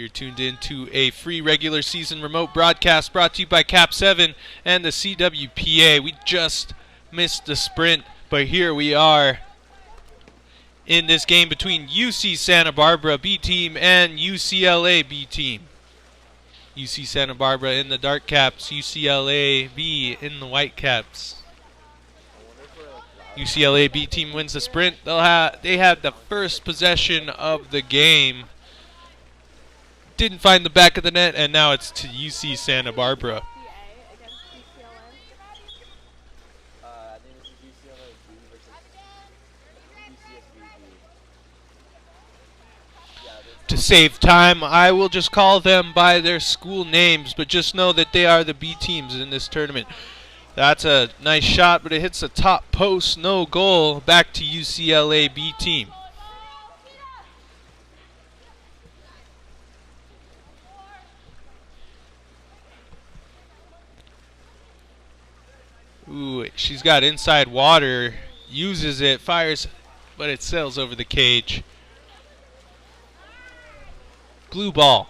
You're tuned in to a free regular season remote broadcast brought to you by Cap 7 and the CWPA. We just missed the sprint, but here we are in this game between UC Santa Barbara B team and UCLA B team. UC Santa Barbara in the dark caps, UCLA B in the white caps. UCLA B team wins the sprint. They had the first possession of the game. Didn't find the back of the net, and now it's to UC Santa Barbara. To save time, I will just call them by their school names, but just know that they are the B teams in this tournament. That's a nice shot, but it hits the top post, no goal. Back to UCLA B team. Ooh, she's got inside water, uses it, fires, but it sails over the cage. Blue ball.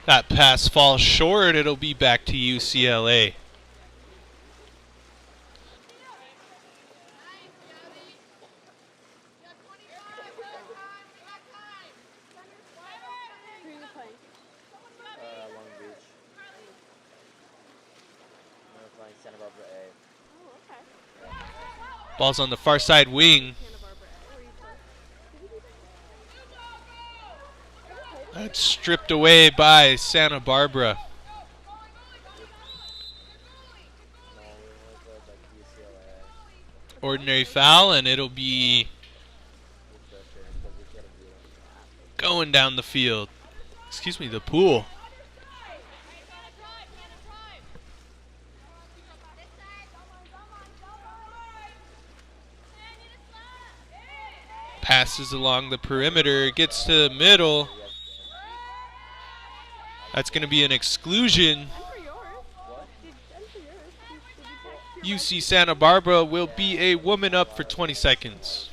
That pass falls short. It'll be back to UCLA. Ball's on the far side wing. That's stripped away by Santa Barbara. Ordinary foul, and it'll be going down the field. Excuse me, the pool. Passes along the perimeter, gets to the middle. That's going to be an exclusion. UC Santa Barbara will be a woman up for 20 seconds.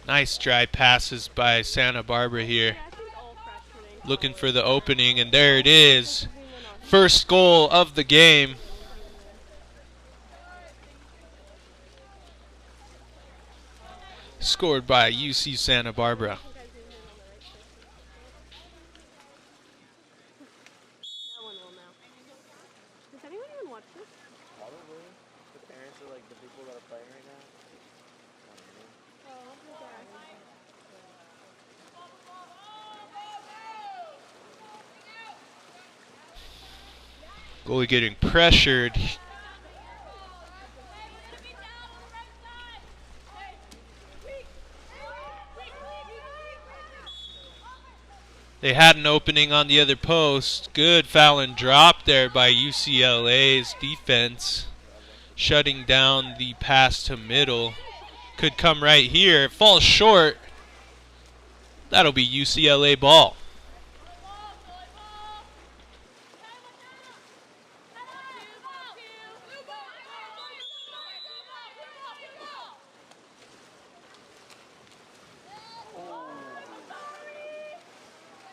Nice dry passes by Santa Barbara here. Looking for the opening, and there it is. First goal of the game. Scored by UC Santa Barbara. No one will know. Does anyone even watch this? Probably. The parents are like the people that are playing right now. Goalie getting pressured. They had an opening on the other post. Good foul and drop there by UCLA's defense. Shutting down the pass to middle. Could come right here. Falls short. That'll be UCLA ball.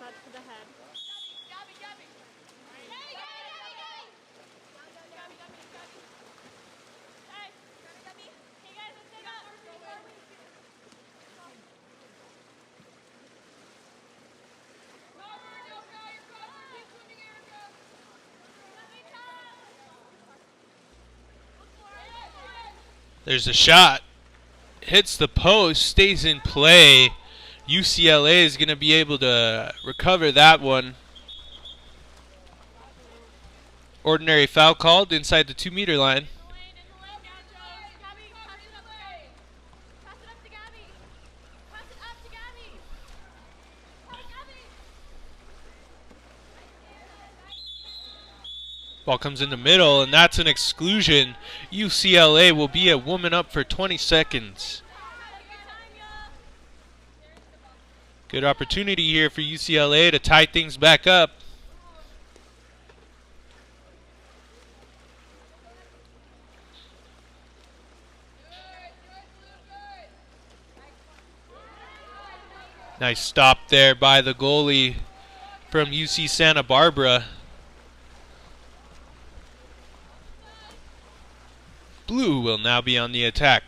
To the head. There's a shot. Hits the post, stays in play. UCLA is going to be able to recover that one. Ordinary foul called inside the 2-meter line. Ball comes in the middle, and that's an exclusion. UCLA will be a woman up for 20 seconds. Good opportunity here for UCLA to tie things back up. Nice stop there by the goalie from UC Santa Barbara. Blue will now be on the attack.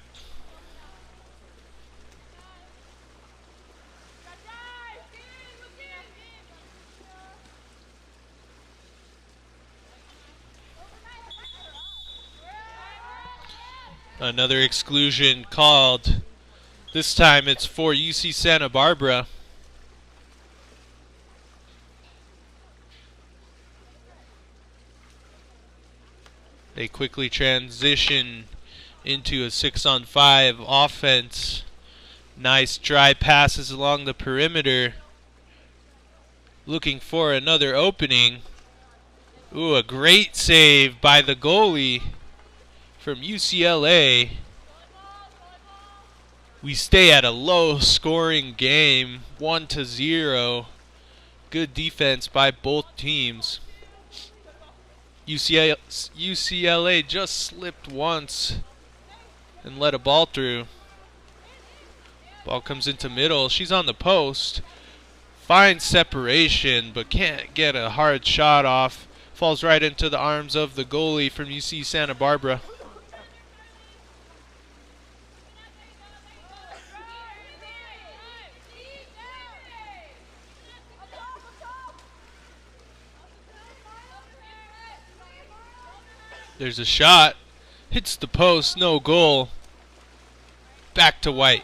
Another exclusion called. This time it's for UC Santa Barbara. They quickly transition into a 6-on-5 offense. Nice dry passes along the perimeter. Looking for another opening. Ooh, a great save by the goalie from UCLA. We stay at a low-scoring game, 1-0. Good defense by both teams. UCLA just slipped once and let a ball through. Ball comes into middle. She's on the post. Finds separation, but can't get a hard shot off. Falls right into the arms of the goalie from UC Santa Barbara. There's a shot. Hits the post, no goal. Back to White.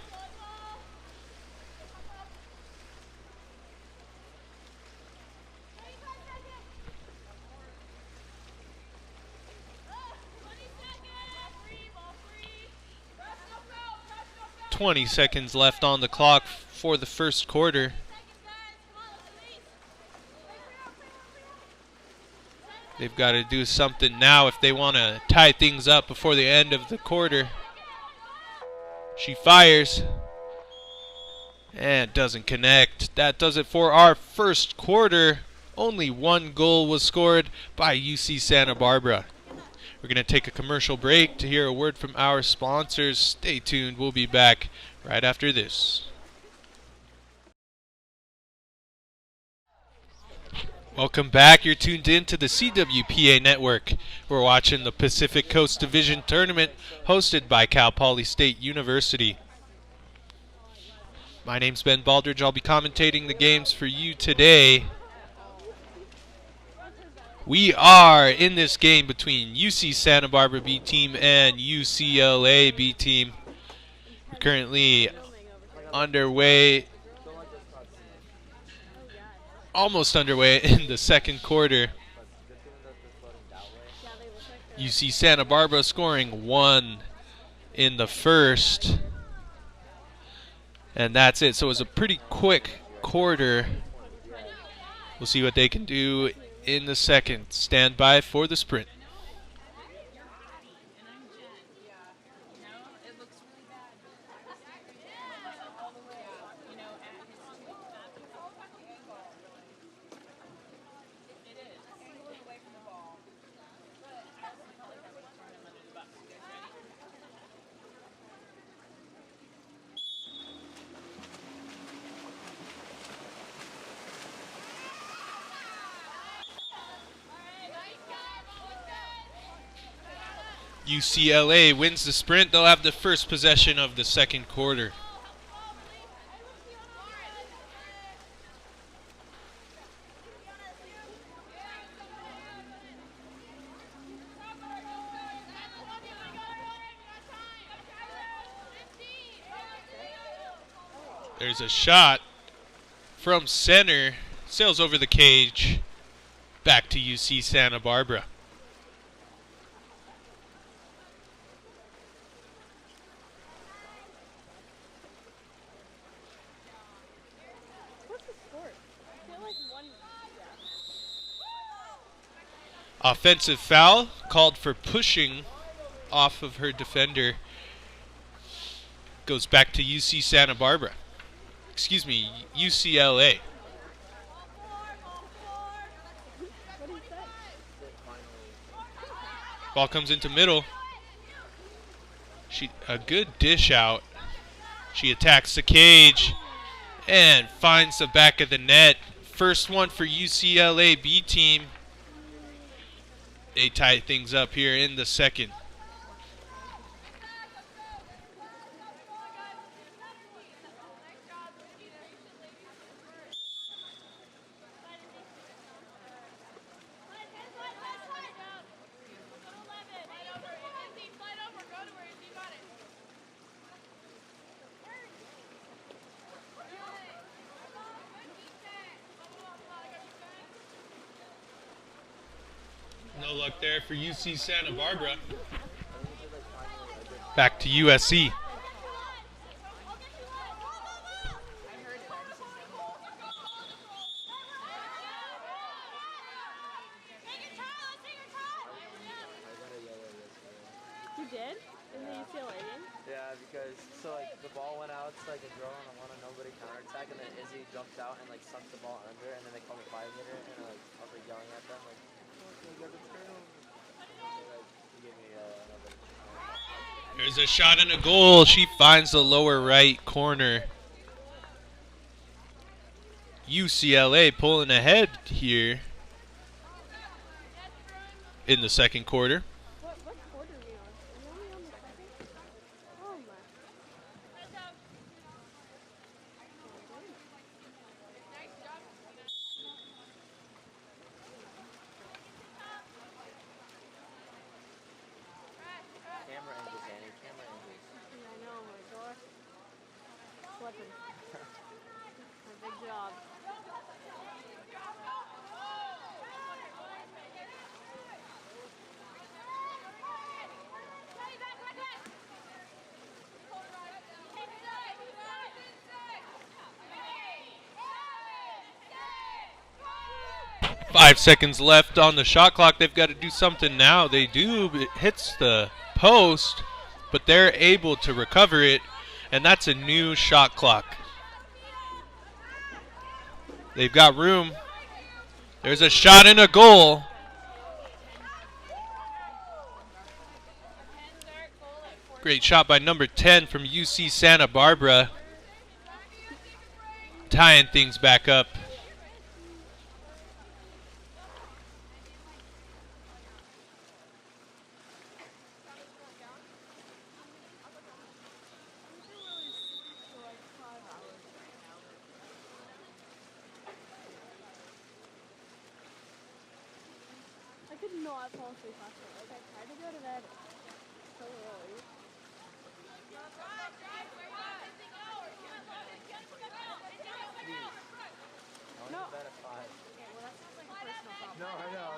$20 left on the clock for the first quarter. They've got to do something now if they want to tie things up before the end of the quarter. She fires and doesn't connect. That does it for our first quarter. Only one goal was scored by UC Santa Barbara. We're going to take a commercial break to hear a word from our sponsors. Stay tuned. We'll be back right after this. Welcome back. You're tuned in to the CWPA Network. We're watching the Pacific Coast Division Tournament hosted by Cal Poly State University. My name's Ben Baldridge. I'll be commentating the games for you today. We are in this game between UC Santa Barbara B team and UCLA B team. We're currently underway. Almost underway in the second quarter. UC Santa Barbara scoring 1 in the first. And that's it. So it was a pretty quick quarter. We'll see what they can do in the second. Stand by for the sprint. UCLA wins the sprint. They'll have the first possession of the second quarter. There's a shot from center. Sails over the cage. Back to UC Santa Barbara. Offensive foul called for pushing off of her defender. Goes back to UC Santa Barbara. Excuse me, UCLA. What do you say? Ball comes into middle. A good dish out. She attacks the cage and finds the back of the net. First one for UCLA B team. They tie things up here in the second. No luck there for UC Santa Barbara. Back to USC. You did? In the UCLA game? Yeah, because the ball went out to a girl on a one on nobody counterattack, and then Izzy jumped out and sucked the ball under, and then they called me 5-hitter, and I was yelling at them okay, you got the turnover. He gave me another. There's a shot and a goal. She finds the lower right corner. UCLA pulling ahead here in the second quarter. What quarter are we on? Are we only on the second? Oh my. Camera angles, Annie. Camera angles. I know, my gosh. Slipping. My big job. 5 seconds left on the shot clock. They've got to do something now. They do. It hits the post, but they're able to recover it, and that's a new shot clock. They've got room. There's a shot and a goal. Great shot by number 10 from UC Santa Barbara. Tying things back up. I could not fall asleep last night. I tried to go to bed so early. No. Bet at 5. Okay, well that sounds like a personal problem. No, I know.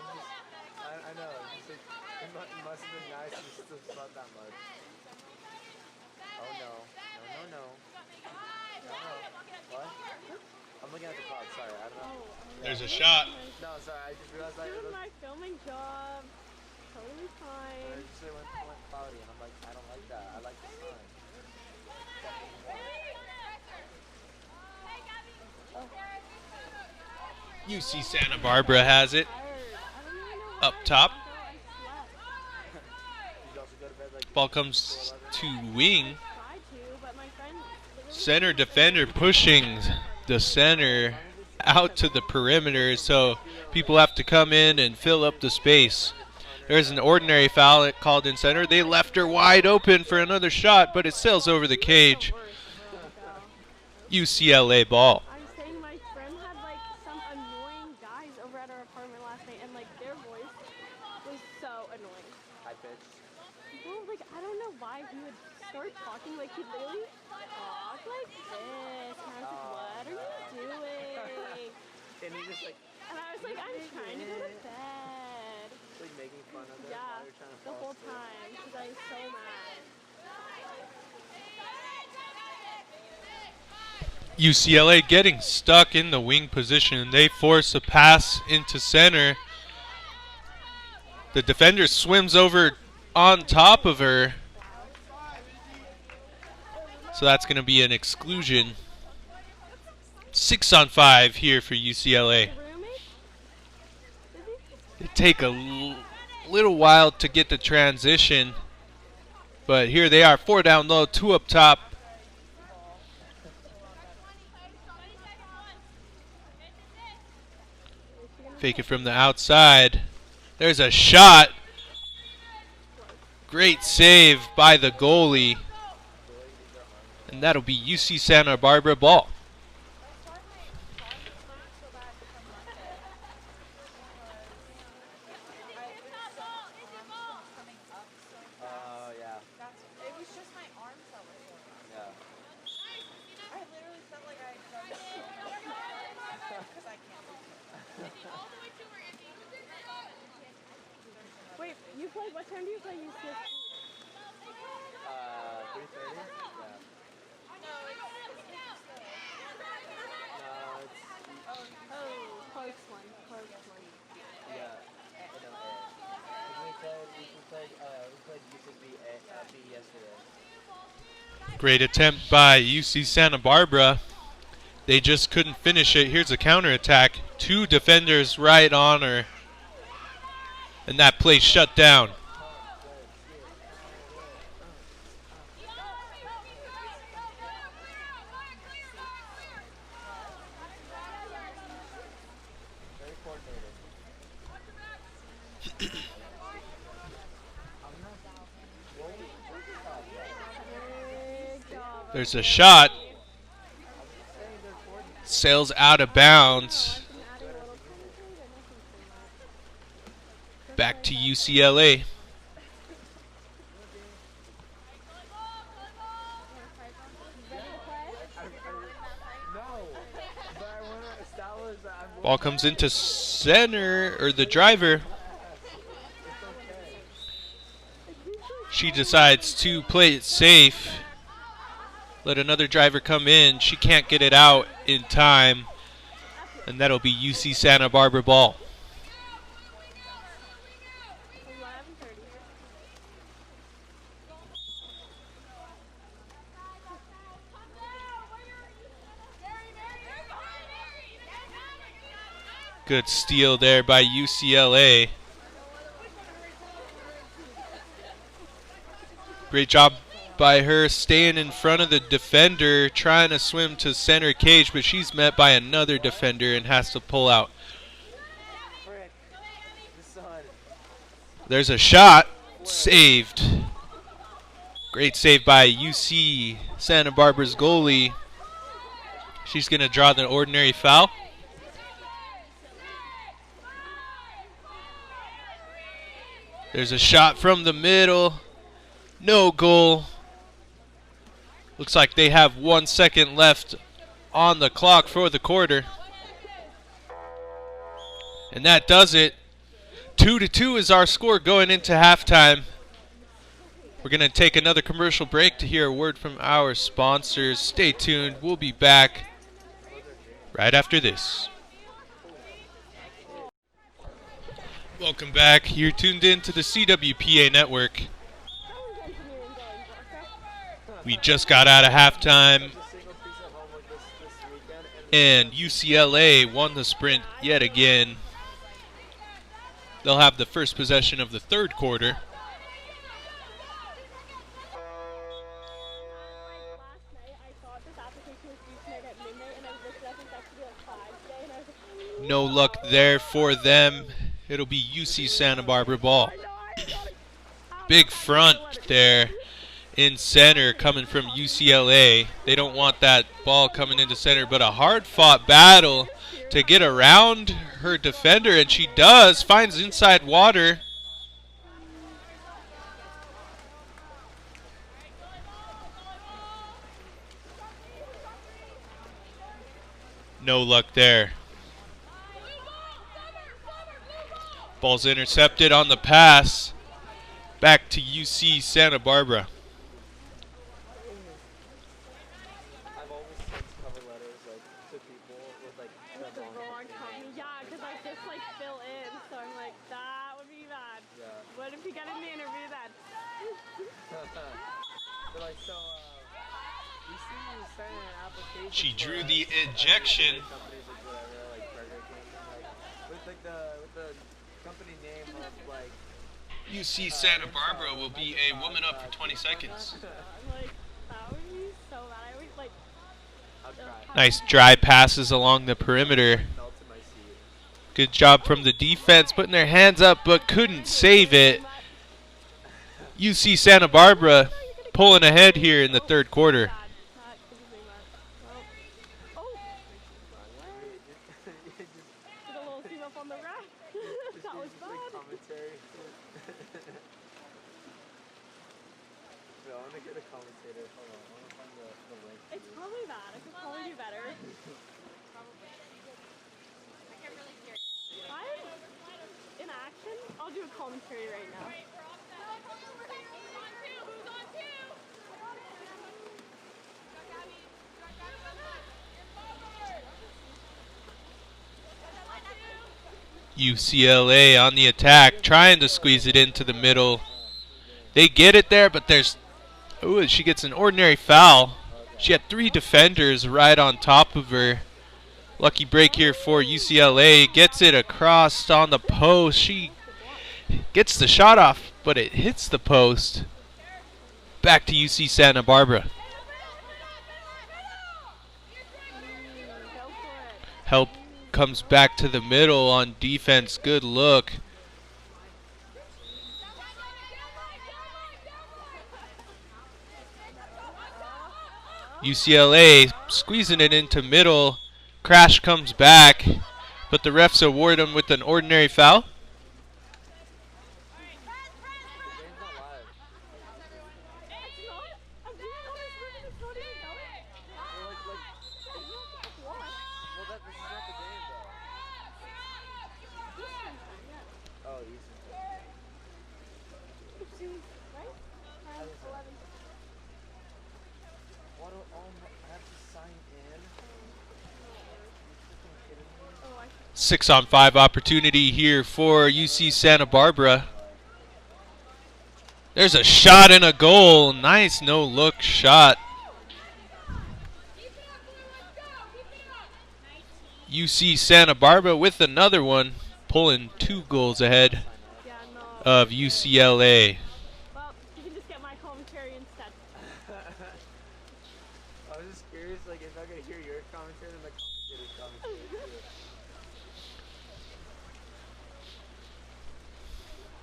I know. It must have been nice to still slept that much. Oh no. No. What? I'm looking at the clock. Sorry, I don't know. There's a shot. No, sorry. I just realized Doing my filming job. Totally fine. I just went cloudy, and I'm like, I don't like that. I like the sun. UC Santa Barbara has it up top. Ball comes to wing. Center defender pushing the center out to the perimeter, so people have to come in and fill up the space. There's an ordinary foul called in center. They left her wide open for another shot, but it sails over the cage. UCLA ball. I'm saying my friend had some annoying guys over at our apartment last night, and their voice was so annoying. High pitch. Well, I don't know why he would start talking he'd literally talk like this, and I was what are you doing? And he just And I was I'm trying to go to bed. making fun of it Yeah, while you're trying to the fall whole asleep. time, because I was so mad. UCLA getting stuck in the wing position. They force a pass into center. The defender swims over on top of her. So that's going to be an exclusion. 6-on-5 here for UCLA. They take a little while to get the transition. But here they are, 4 down low, 2 up top. Fake it from the outside. There's a shot. Great save by the goalie. And that'll be UC Santa Barbara ball. Wait, you play, what time do you play UCSB? 3:30? Yeah. Oh, close one. Yeah. We played UCSB B yesterday. Great attempt by UC Santa Barbara. They just couldn't finish it. Here's a counterattack. 2 defenders right on her. And that play shut down. Very coordinated. There's a shot. Sails out of bounds. Back to UCLA. Ball comes into center, or the driver. She decides to play it safe. Let another driver come in. She can't get it out in time. And that'll be UC Santa Barbara ball. Good steal there by UCLA. Great job by her staying in front of the defender, trying to swim to center cage, but she's met by another defender and has to pull out. There's a shot. Saved. Great save by UC Santa Barbara's goalie. She's going to draw the ordinary foul. There's a shot from the middle. No goal. Looks like they have 1 second left on the clock for the quarter. And that does it. 2-2 is our score going into halftime. We're going to take another commercial break to hear a word from our sponsors. Stay tuned. We'll be back right after this. Welcome back. You're tuned in to the CWPA network. We just got out of halftime, and UCLA won the sprint yet again. They'll have the first possession of the third quarter. No luck there for them. It'll be UC Santa Barbara ball. Big front there in center coming from UCLA. They don't want that ball coming into center, but a hard-fought battle to get around her defender, and she does. Finds inside water. No luck there. Ball's intercepted on the pass. Back to UC Santa Barbara. I've always sent cover letters to people with the wrong company. Yeah, because I just fill in, so I'm like, that would be bad. Yeah. They're like, so, we see you sent an application. She for, drew like, the ejection. companies like whatever, like Burger King, and, like, with the company name of like. UC Santa Barbara will be a woman up for 20 seconds. Like, that would be so bad. I always, like, I'll try. Nice dry passes along the perimeter. Melt in my seat. Good job from the defense, putting their hands up but couldn't save it. UC Santa Barbara pulling ahead here in the third quarter. Did a little team up on the rack. That was bad. Commentary. Yo, I want to get a commentator. Hold on, I want to find the link. It's probably bad. I could probably do better. I'm in action. I'll do a commentary right now. UCLA on the attack, trying to squeeze it into the middle. They get it there, but there's... Ooh, she gets an ordinary foul. She had 3 defenders right on top of her. Lucky break here for UCLA. Gets it across on the post. She gets the shot off, but it hits the post. Back to UC Santa Barbara. Help comes back to the middle on defense. Good look. UCLA squeezing it into middle. Crash comes back, but the refs award him with an ordinary foul. Oh, 6-on-5 opportunity here for UC Santa Barbara. There's a shot and a goal. Nice no-look shot. UC Santa Barbara with another one, pulling 2 goals ahead of UCLA. Well, you can just get my commentary instead. I was just curious, like, if I could hear your commentary and the commentator's commentary too.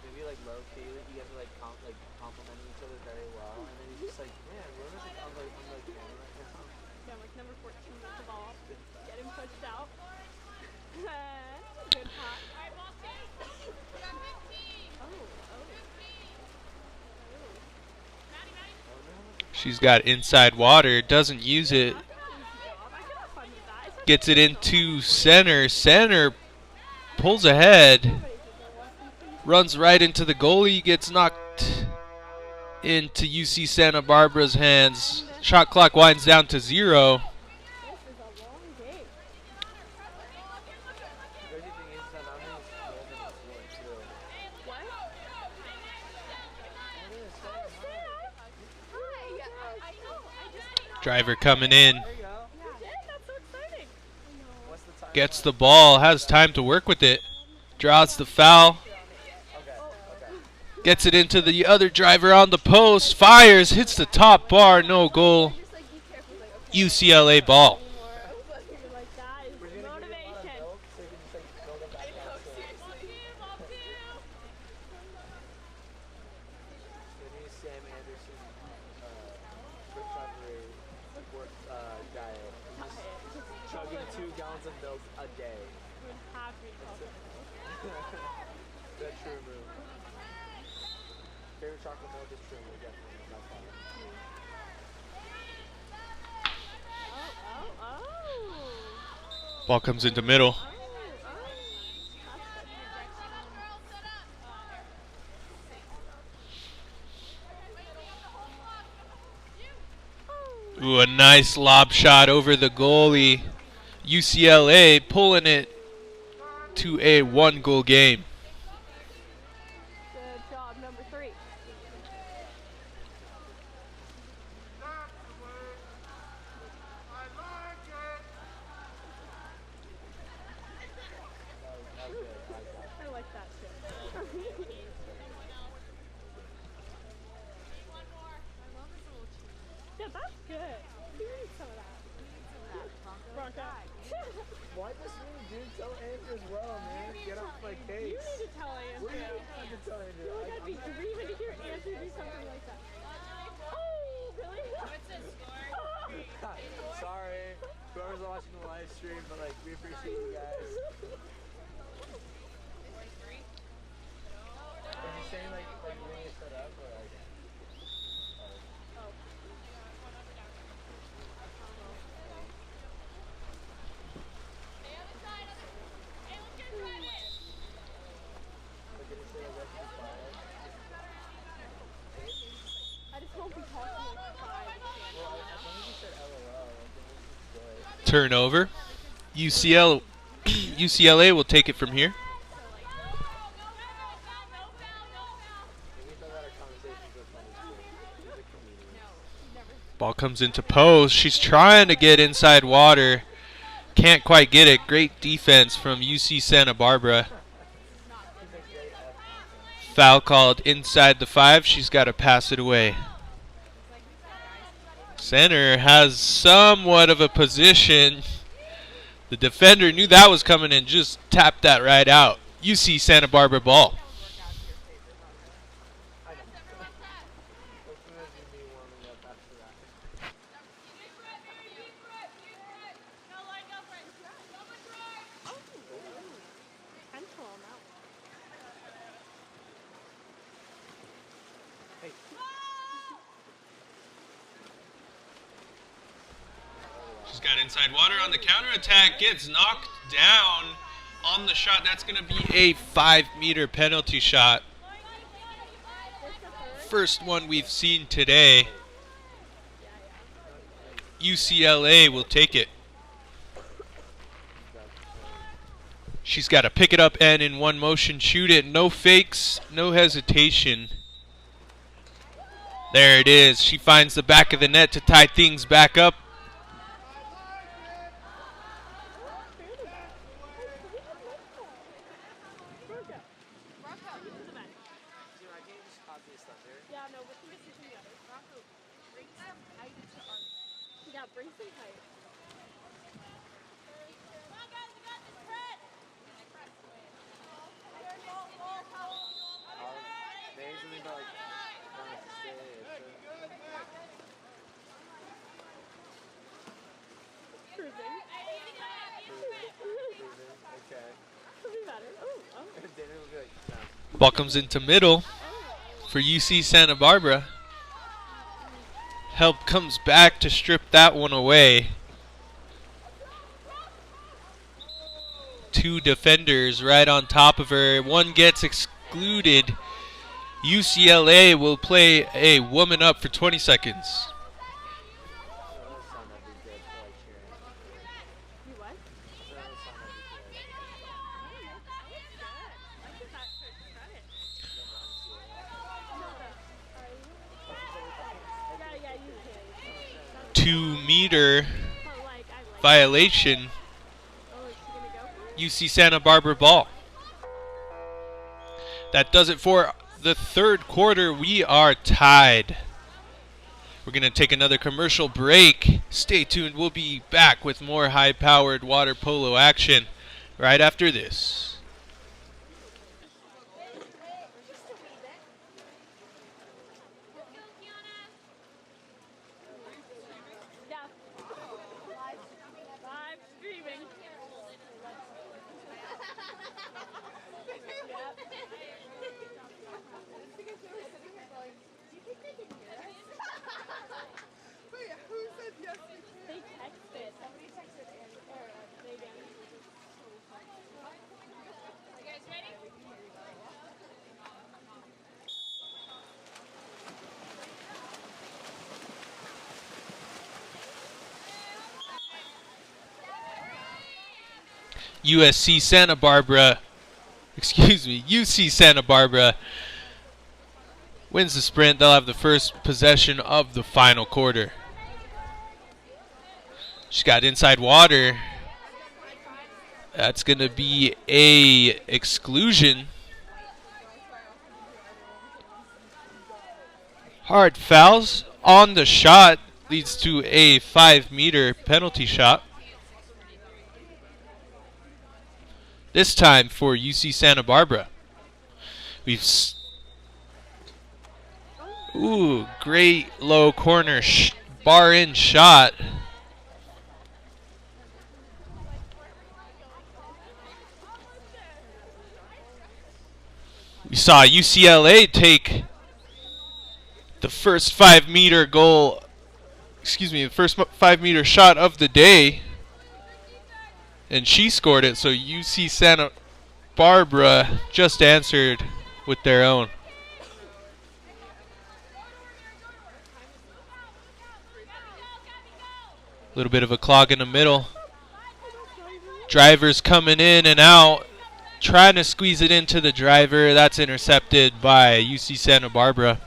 Maybe like low key, like, you guys are like complimenting each other very well, and then you're just like, man, where was it on the camera right now? Yeah, I'm like number 14 with the ball. Get him pushed out. Good pass. She's got inside water, doesn't use it. Gets it into center. Center pulls ahead. Runs right into the goalie. Gets knocked into UC Santa Barbara's hands. Shot clock winds down to 0. Driver coming in. Gets the ball, has time to work with it. Draws the foul. Gets it into the other driver on the post. Fires, hits the top bar, no goal. UCLA ball. Chugging 2 gallons of milk a day. The true move. Favorite chocolate milk is true move, definitely. That's fine. Ball comes into middle. Ooh, a nice lob shot over the goalie. UCLA pulling it to a 1-goal game. Good job, number 3. Yeah, that's good. We need some of that. Bronco. Why just me, dude? Tell Andrew as well, man. Get off my case. You need to tell What do Andrew. you need to tell Andrew? I feel like I'd be dreaming to hear Andrew do something like that. Oh, really? What's the score? Sorry, whoever's watching the live stream, but like we appreciate you guys. Are you saying like you need to set up or like? I just won't be talking like 5. Well, as long as you said LOL, like, it was good. Turnover. UCLA will take it from here. We thought that our conversations were funny too. She's a comedian. Ball comes into post. She's trying to get inside water. Can't quite get it. Great defense from UC Santa Barbara. Foul called inside the 5. She's got to pass it away. Center has somewhat of a position. The defender knew that was coming and just tapped that right out. UC Santa Barbara ball. Potential on that one. She's got inside water on the counterattack. Gets knocked down on the shot. That's going to be a 5-meter penalty shot. First one we've seen today. UCLA will take it. She's got to pick it up and in one motion shoot it. No fakes, no hesitation. There it is. She finds the back of the net to tie things back up. Yeah, no, we can get some together. Yeah, bring some height. Maybe something about like wanting to stay. Cruising. Okay. Could be better. Oh. Daniel will be like, no. Ball comes into middle for UC Santa Barbara. Help comes back to strip that one away. 2 defenders right on top of her. One gets excluded. UCLA will play a woman up for 20 seconds. You what? Yeah, you can. 2-meter But like, I like. violation. Oh, is she gonna go for it? UC Santa Barbara ball. That does it for the third quarter. We are tied. We're going to take another commercial break. Stay tuned. We'll be back with more high-powered water polo action right after this. Yeah. Live streaming. They texted. Somebody texted Megan. You guys ready? USC Santa Barbara, UC Santa Barbara wins the sprint. They'll have the first possession of the final quarter. She's got inside water. That's going to be a exclusion. Hard fouls on the shot. leads to a 5-meter penalty shot. This time for UC Santa Barbara. Ooh, great low corner bar in shot. We saw UCLA take the first 5-meter goal, the first 5-meter shot of the day, and she scored it, so UC Santa Barbara just answered with their own. A little bit of a clog in the middle. Drivers coming in and out, trying to squeeze it into the driver. That's intercepted by UC Santa Barbara.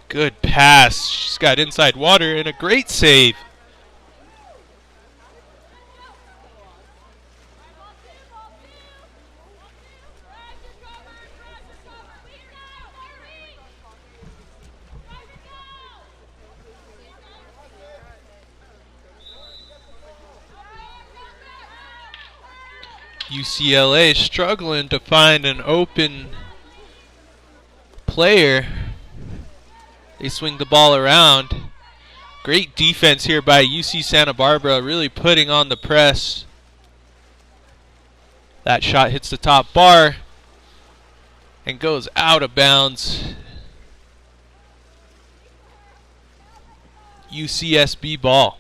Good pass. She's got inside water and a great save. UCLA struggling to find an open player. They swing the ball around. Great defense here by UC Santa Barbara, really putting on the press. That shot hits the top bar and goes out of bounds. UCSB ball.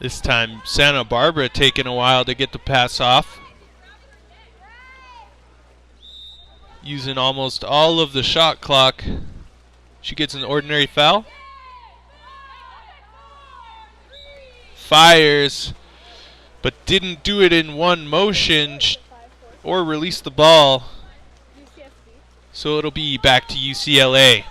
This time Santa Barbara taking a while to get the pass off. Using almost all of the shot clock. She gets an ordinary foul. Fires, but didn't do it in one motion or release the ball. So it'll be back to UCLA.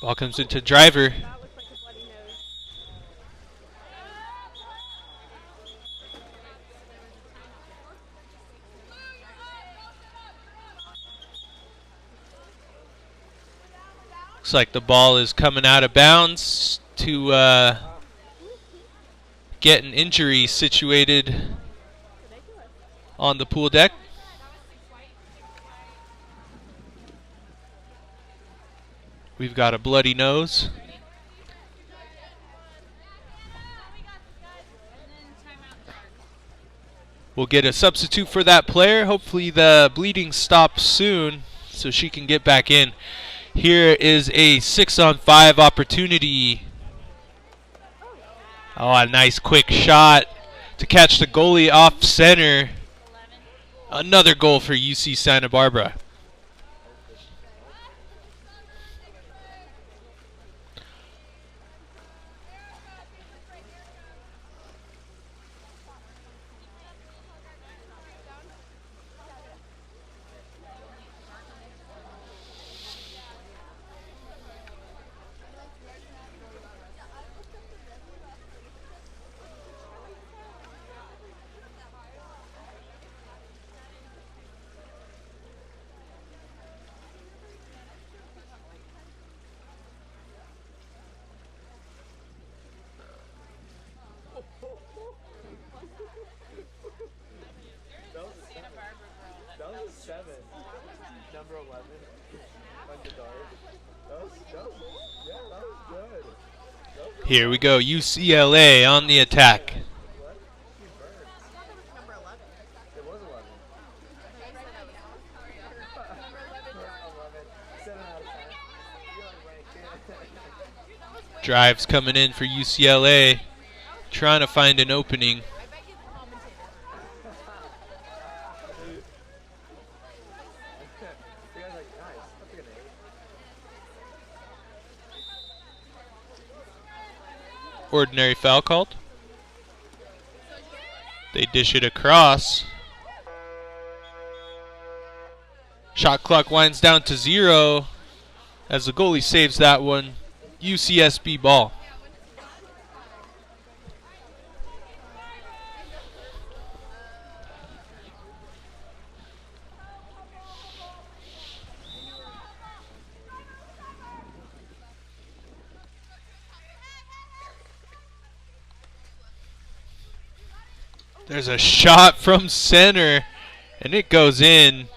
Ball comes into driver. Looks like the ball is coming out of bounds to get an injury situated on the pool deck. We've got a bloody nose. We'll get a substitute for that player. Hopefully the bleeding stops soon so she can get back in. Here is a 6-on-5 opportunity. Oh, a nice quick shot to catch the goalie off center. Another goal for UC Santa Barbara. Number 11. Like the dart. That was good. Here we go, UCLA on the attack. It was 11. 7 out of 10. Drives coming in for UCLA, trying to find an opening. ordinary foul called. They dish it across. Shot clock winds down to 0 as the goalie saves that one. UCSB ball. There's a shot from center, and it goes in.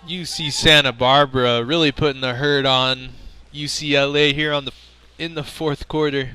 UC Santa Barbara really putting the hurt on UCLA here in the fourth quarter.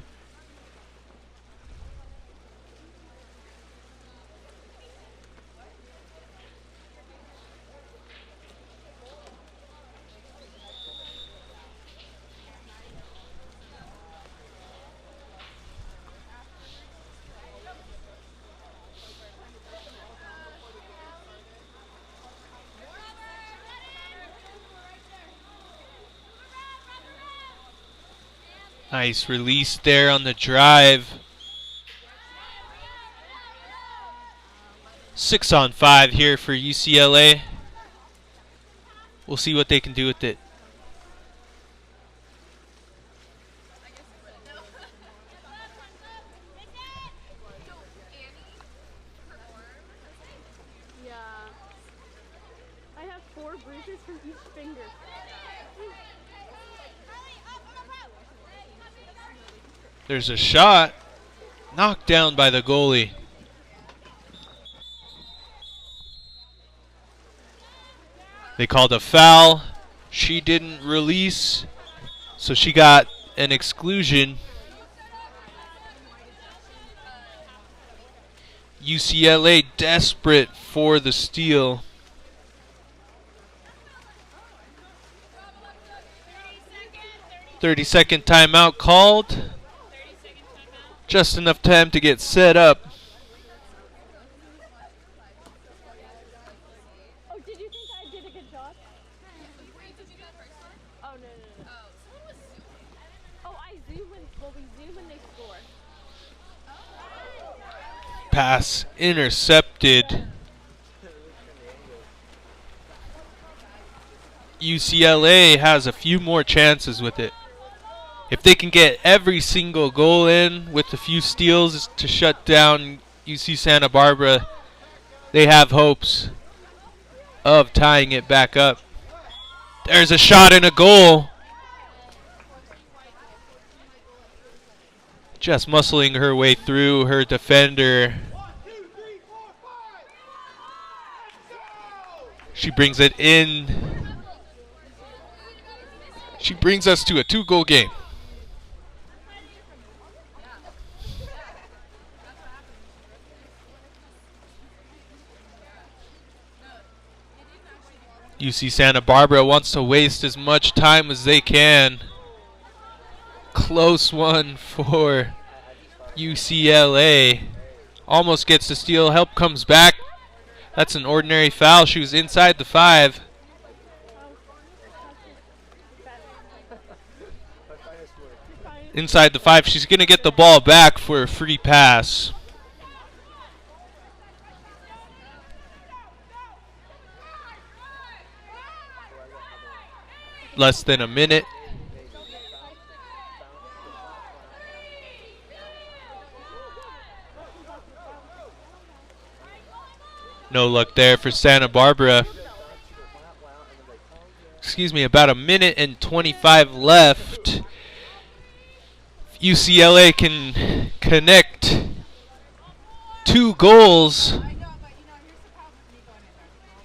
Nice release there on the drive. 6-on-5 here for UCLA. We'll see what they can do with it. Yeah. I have 4 bruises from each finger. There's a shot. Knocked down by the goalie. They called a foul. She didn't release, so she got an exclusion. UCLA desperate for the steal. Thirty-second timeout called. Just enough time to get set up. Oh, did you think I did a good job? Oh, no. Oh, I zoom we zoom when they score. Pass intercepted. UCLA has a few more chances with it. If they can get every single goal in with a few steals to shut down UC Santa Barbara, they have hopes of tying it back up. There's a shot and a goal. Just muscling her way through her defender. She brings it in. She brings us to a 2-goal game. UC Santa Barbara wants to waste as much time as they can. Close one for UCLA. Almost gets the steal. Help comes back. That's an ordinary foul. She was inside the 5. Inside the 5. She's going to get the ball back for a free pass. Less than a minute. No luck there for Santa Barbara. Excuse me, about a minute and 25 left. UCLA can connect 2 goals.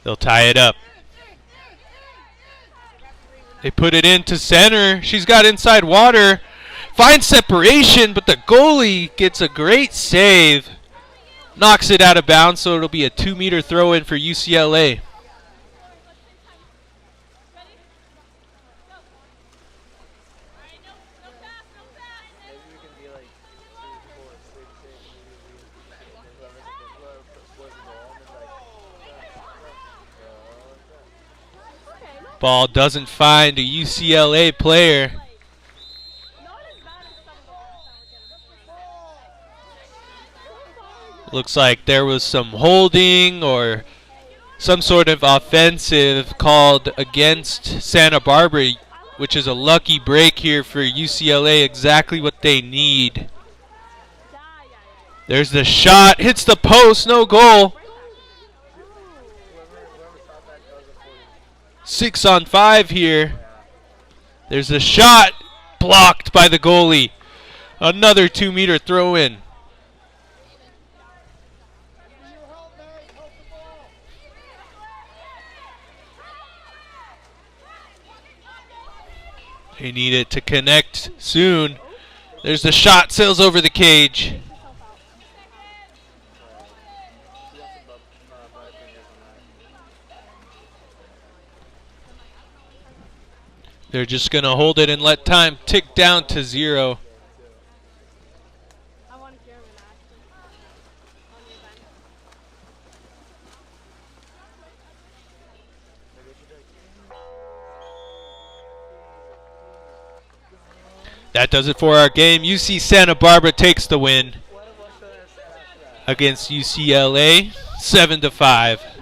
They'll tie it up. They put it into center. She's got inside water. Finds separation, but the goalie gets a great save. Knocks it out of bounds, so it'll be a 2-meter throw-in for UCLA. Ball doesn't find a UCLA player. Looks like there was some holding or some sort of offensive called against Santa Barbara, which is a lucky break here for UCLA, exactly what they need. There's the shot, hits the post, no goal. 6 on 5 here. There's the shot, blocked by the goalie. Another 2-meter throw in. They need it to connect soon. There's the shot, sails over the cage. They're just going to hold it and let time tick down to 0. That does it for our game. UC Santa Barbara takes the win against UCLA, 7-5.